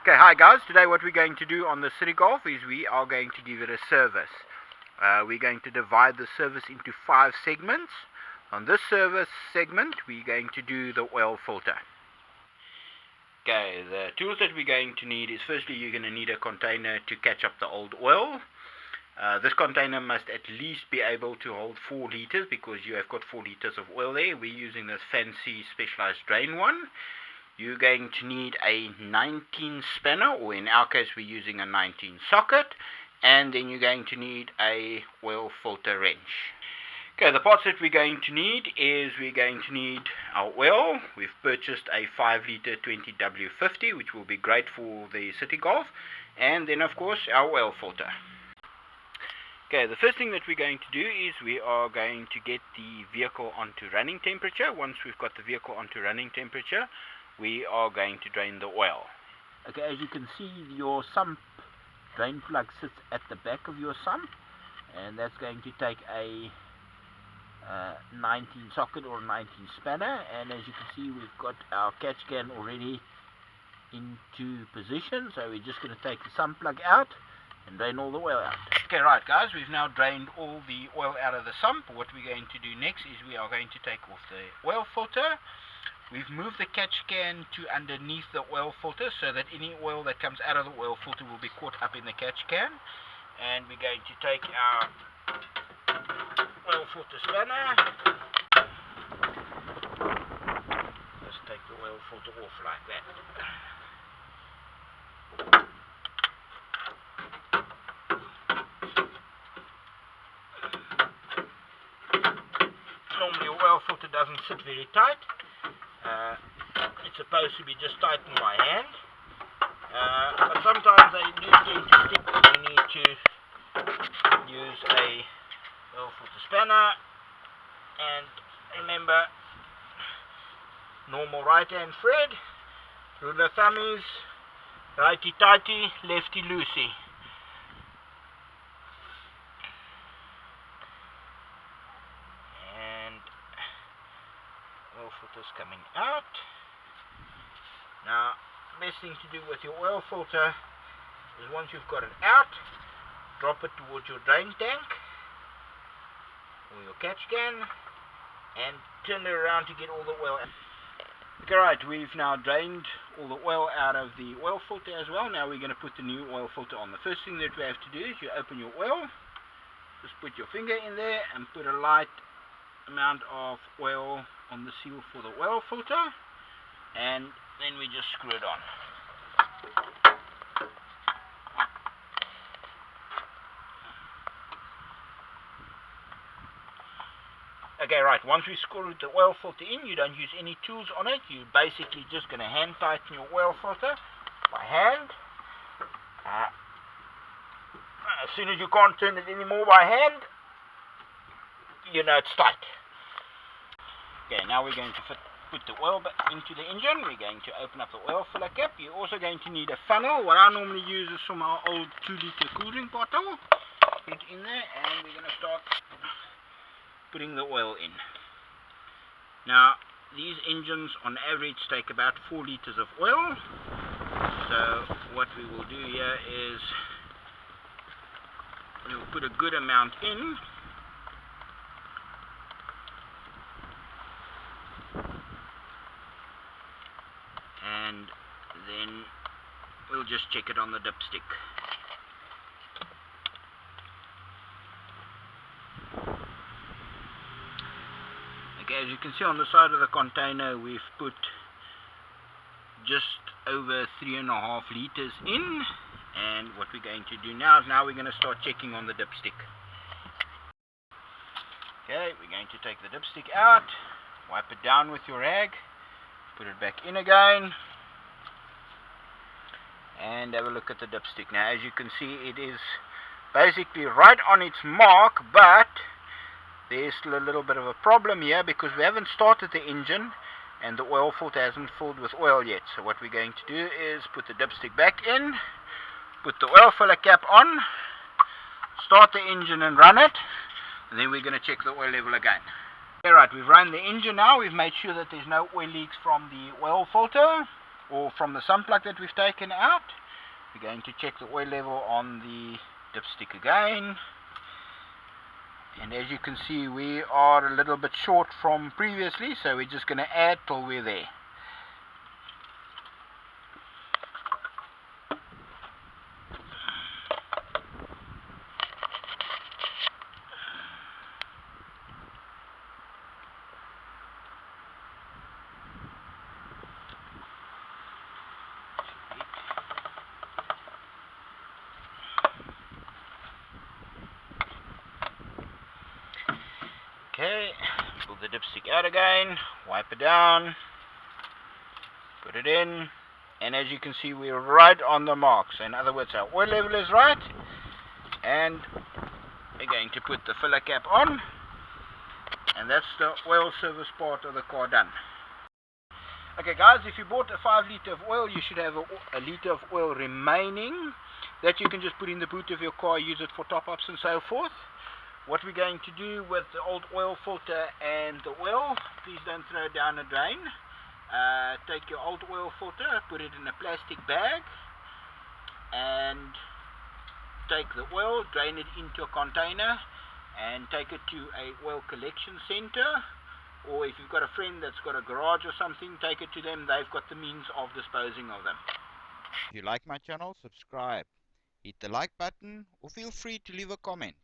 Okay, hi guys. Today what we're going to do on the City Golf is we are going to give it a service. We're going to divide the service into 5 segments. On this service segment, we're going to do the oil filter. Okay, the tools that we're going to need is, firstly, you're going to need a container to catch up the old oil. This container must at least be able to hold 4 liters because you have got 4 liters of oil there. We're using this fancy specialized drain one. You're going to need a 19 spanner, or in our case we're using a 19 socket, and then you're going to need a oil filter wrench. Okay, the parts that we're going to need is we're going to need our oil. We've purchased a 5 liter 20W50, which will be great for the City Golf, and then of course our oil filter. Okay, the first thing that we're going to do is we are going to get the vehicle onto running temperature. Once we've got the vehicle onto running temperature, we are going to drain the oil. Okay, as you can see, your sump drain plug sits at the back of your sump, and that's going to take a 19 socket or 19 spanner. And as you can see, we've got our catch can already into position, so we're just going to take the sump plug out and drain all the oil out. Okay, right guys, we've now drained all the oil out of the sump. What we're going to do next is we are going to take off the oil filter. We've moved the catch can to underneath the oil filter so that any oil that comes out of the oil filter will be caught up in the catch can. And we're going to take our oil filter spanner. Just take the oil filter off like that. Normally your oil filter doesn't sit very tight. It's supposed to be just tightened by hand, but sometimes they do tend to slip and you need to use a oil filter spanner. And remember, normal right hand thread, rule of thumb is righty tighty, lefty loosey. Oil filter's coming out. Now, the best thing to do with your oil filter is once you've got it out, drop it towards your drain tank or your catch can and turn it around to get all the oil out. Okay, right, we've now drained all the oil out of the oil filter as well. Now we're going to put the new oil filter on. The first thing that we have to do is you open your oil, just put your finger in there and put a light amount of oil on the seal for the oil filter, and then we just screw it on. Okay, right, once we screwed the oil filter in, you don't use any tools on it. You're basically just going to hand tighten your oil filter by hand. As soon as you can't turn it anymore by hand, you know it's tight. Okay, now we're going to put the oil into the engine. We're going to open up the oil filler cap. You're also going to need a funnel. What I normally use is from our old 2 liter cool drink bottle. Put it in there and we're going to start putting the oil in. Now, these engines on average take about 4 liters of oil. So what we will do here is we'll put a good amount in. And then we'll just check it on the dipstick. Okay, as you can see on the side of the container, we've put just over 3.5 liters in. And what we're going to do now is we're going to start checking on the dipstick. Okay, we're going to take the dipstick out, wipe it down with your rag, put it back in again, and have a look at the dipstick. Now, as you can see, it is basically right on its mark, but there's still a little bit of a problem here because we haven't started the engine and the oil filter hasn't filled with oil yet. So what we're going to do is put the dipstick back in, put the oil filler cap on, start the engine and run it, and then we're going to check the oil level again. Alright, we've run the engine now. We've made sure that there's no oil leaks from the oil filter. or from the sump plug that we've taken out. We're going to check the oil level on the dipstick again. And as you can see, we are a little bit short from previously, so we're just going to add till we're there. Okay, pull the dipstick out again, wipe it down, put it in, and as you can see, we're right on the mark. So in other words, our oil level is right, and we're going to put the filler cap on, and that's the oil service part of the car done. Okay guys, if you bought a 5 litre of oil, you should have a litre of oil remaining that you can just put in the boot of your car, use it for top-ups and so forth. What we're going to do with the old oil filter and the oil, please don't throw it down a drain. Take your old oil filter, put it in a plastic bag, and take the oil, drain it into a container, and take it to a oil collection center. Or if you've got a friend that's got a garage or something, take it to them. They've got the means of disposing of them. If you like my channel, subscribe, hit the like button, or feel free to leave a comment.